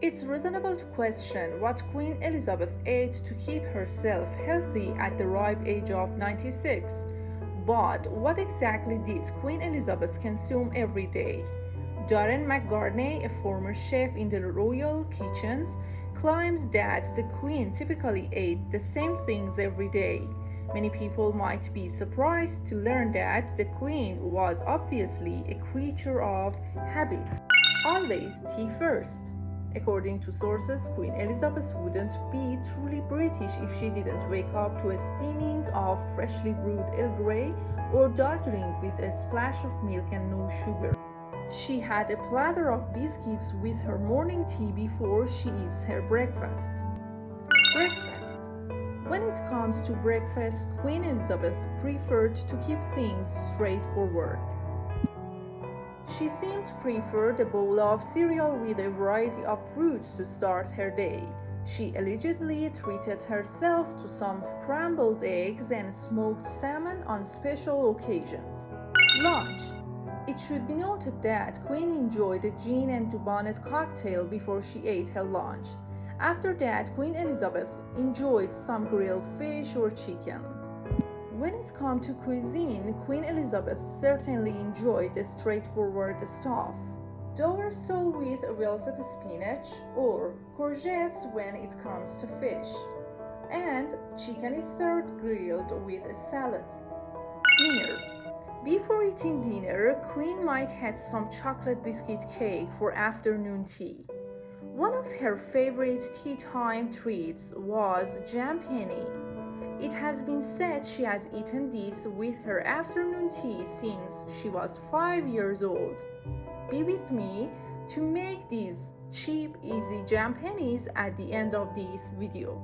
It's reasonable to question what Queen Elizabeth ate to keep herself healthy at the ripe age of 96. But what exactly did Queen Elizabeth consume every day? Darren McGarney, a former chef in the royal kitchens, claims that the Queen typically ate the same things every day. Many people might be surprised to learn that the Queen was obviously a creature of habit. Always tea first. According to sources, Queen Elizabeth wouldn't be truly British if she didn't wake up to a steaming of freshly brewed Earl Grey or Darjeeling with a splash of milk and no sugar. She had a platter of biscuits with her morning tea before she eats her breakfast. Breakfast. When it comes to breakfast, Queen Elizabeth preferred to keep things straightforward. She seemed to prefer a bowl of cereal with a variety of fruits to start her day. She allegedly treated herself to some scrambled eggs and smoked salmon on special occasions. Lunch. It should be noted that Queen enjoyed a gin and dubonnet cocktail before she ate her lunch. After that, Queen Elizabeth enjoyed some grilled fish or chicken. When it comes to cuisine, Queen Elizabeth certainly enjoyed the straightforward stuff. Dorso with wilted spinach or courgettes when it comes to fish. And chicken is served grilled with a salad. Dinner. Before eating dinner, Queen might have some chocolate biscuit cake for afternoon tea. One of her favorite tea time treats was jam penny. It has been said she has eaten this with her afternoon tea since she was 5 years old. Be with me to make these cheap, easy jam pennies at the end of this video.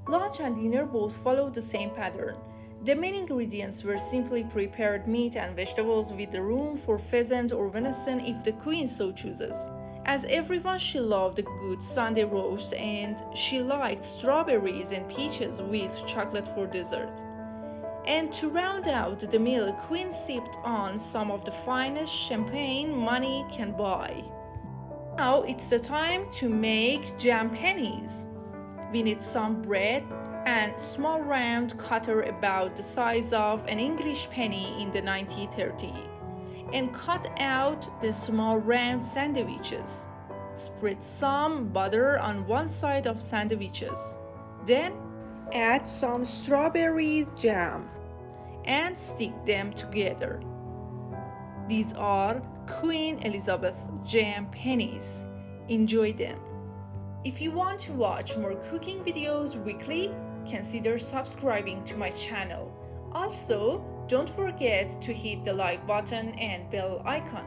Lunch and dinner both followed the same pattern. The main ingredients were simply prepared meat and vegetables with the room for pheasant or venison if the Queen so chooses. As everyone, she loved a good Sunday roast and she liked strawberries and peaches with chocolate for dessert. And to round out the meal, Queen sipped on some of the finest champagne money can buy. Now it's the time to make jam pennies. We need some bread and small round cutter about the size of an English penny in the 1930s. And cut out the small round sandwiches. Spread some butter on one side of sandwiches. Then add some strawberry jam and stick them together. These are Queen Elizabeth jam pennies. Enjoy them. If you want to watch more cooking videos weekly, consider subscribing to my channel. Also, don't forget to hit the like button and bell icon.